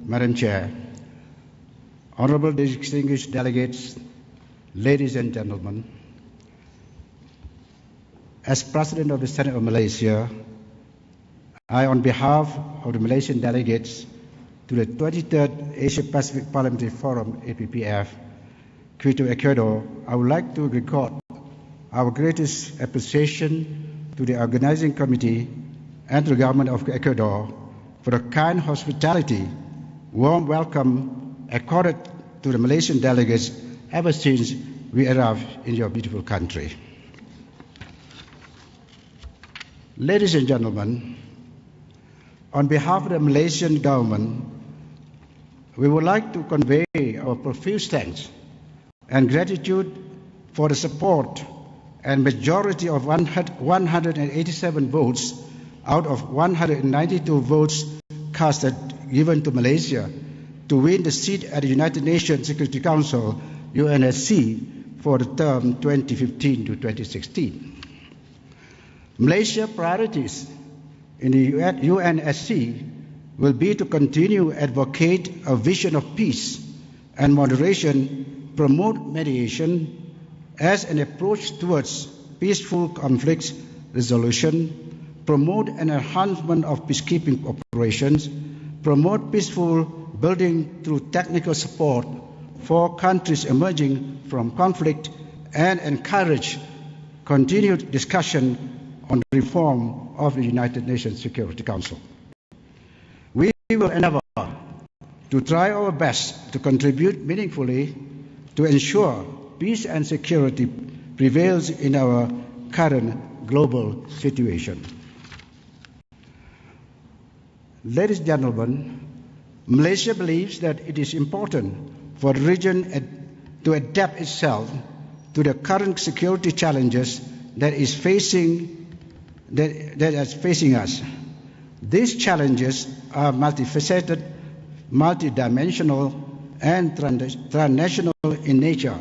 Madam Chair, honorable distinguished delegates, ladies and gentlemen, as President of the Senate of Malaysia, I, on behalf of the Malaysian delegates to the 23rd Asia-Pacific Parliamentary Forum, APPF, Quito, Ecuador, I would like to record our greatest appreciation to the organizing committee and to the government of Ecuador for the kind hospitality, warm welcome accorded to the Malaysian delegates ever since we arrived in your beautiful country. Ladies and gentlemen, on behalf of the Malaysian government, we would like to convey our profuse thanks and gratitude for the support and majority of 187 votes out of 192 votes casted given to Malaysia to win the seat at the United Nations Security Council, UNSC, for the term 2015 to 2016. Malaysia's priorities in the UNSC will be to continue to advocate a vision of peace and moderation, promote mediation as an approach towards peaceful conflict resolution, promote an enhancement of peacekeeping operations, promote peaceful building through technical support for countries emerging from conflict, and encourage continued discussion on the reform of the United Nations Security Council. We will endeavor to try our best to contribute meaningfully to ensure peace and security prevails in our current global situation. Ladies and gentlemen, Malaysia believes that it is important for the region to adapt itself to the current security challenges that is facing us. These challenges are multifaceted, multidimensional, and transnational in nature,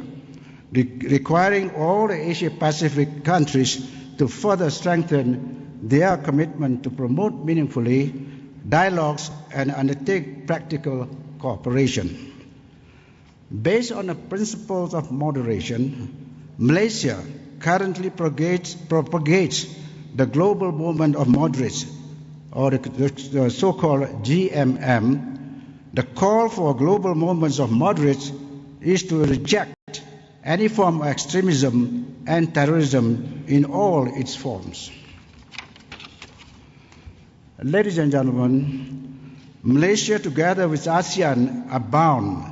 requiring all the Asia-Pacific countries to further strengthen their commitment to promote meaningfully dialogues and undertake practical cooperation. Based on the principles of moderation, Malaysia currently propagates the global movement of moderates, or the so-called GMM. The call for global movements of moderates is to reject any form of extremism and terrorism in all its forms. Ladies and gentlemen, Malaysia, together with ASEAN, are bound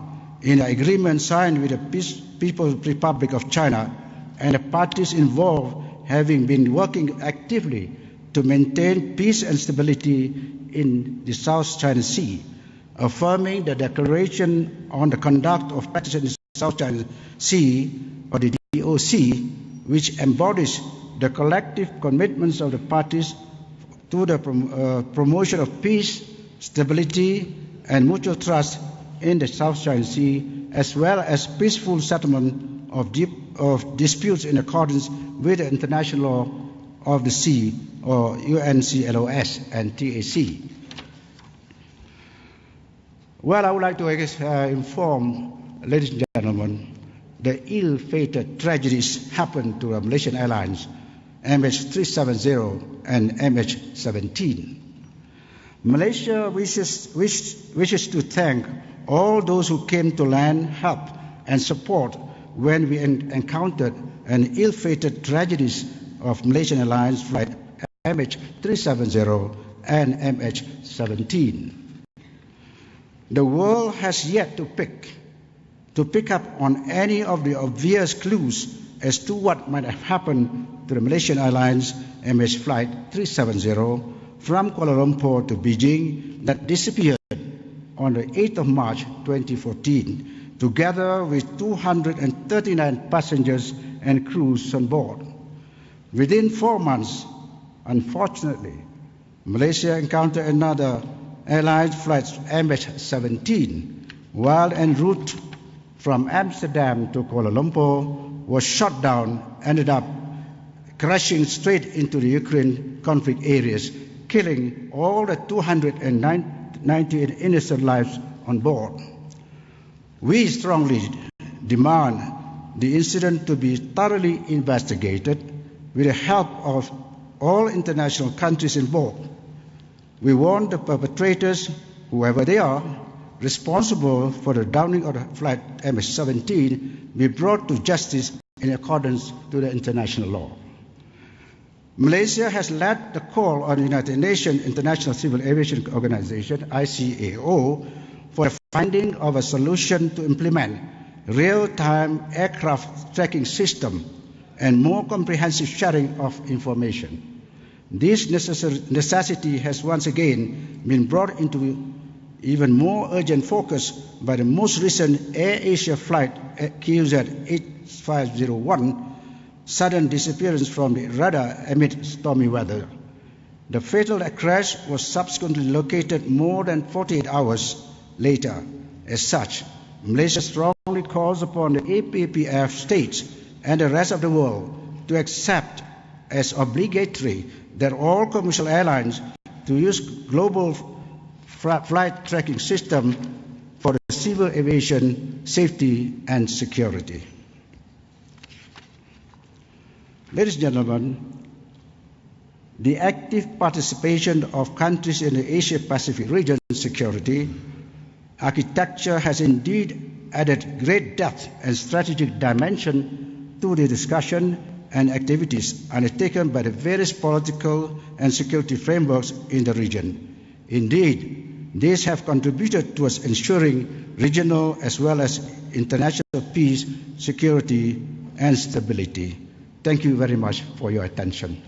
in an agreement signed with the People's Republic of China, and the parties involved having been working actively to maintain peace and stability in the South China Sea, affirming the Declaration on the Conduct of Practice in the South China Sea, or the DOC, which embodies the collective commitments of the parties to the promotion of peace, stability, and mutual trust in the South China Sea, as well as peaceful settlement of disputes in accordance with the international law of the sea, or UNCLOS and TAC. Well, I would like to inform, ladies and gentlemen, the ill-fated tragedies happened to the Malaysian Airlines MH370 and MH17. Malaysia wishes to thank all those who came to lend help and support when we encountered an ill-fated tragedies of Malaysian Airlines flight MH370 and MH17. The world has yet to pick up on any of the obvious clues as to what might have happened to the Malaysian Airlines MH flight 370 from Kuala Lumpur to Beijing that disappeared on the 8th of March 2014, together with 239 passengers and crews on board. Within 4 months, unfortunately, Malaysia encountered another airline flight MH17, while en route from Amsterdam to Kuala Lumpur, was shot down, ended up crashing straight into the Ukraine conflict areas, killing all the 209 19 innocent lives on board. We strongly demand the incident to be thoroughly investigated with the help of all international countries involved. We want the perpetrators, whoever they are, responsible for the downing of the flight MH17 be brought to justice in accordance to the international law. Malaysia has led the call on the United Nations International Civil Aviation Organization, ICAO, for the finding of a solution to implement real-time aircraft tracking system and more comprehensive sharing of information. This necessity has once again been brought into even more urgent focus by the most recent Air Asia flight QZ 8501 sudden disappearance from the radar amid stormy weather. The fatal crash was subsequently located more than 48 hours later. As such, Malaysia strongly calls upon the APPF states and the rest of the world to accept as obligatory that all commercial airlines to use global flight tracking system for the civil aviation safety and security. Ladies and gentlemen, the active participation of countries in the Asia-Pacific region security architecture has indeed added great depth and strategic dimension to the discussion and activities undertaken by the various political and security frameworks in the region. Indeed, these have contributed towards ensuring regional as well as international peace, security, and stability. Thank you very much for your attention.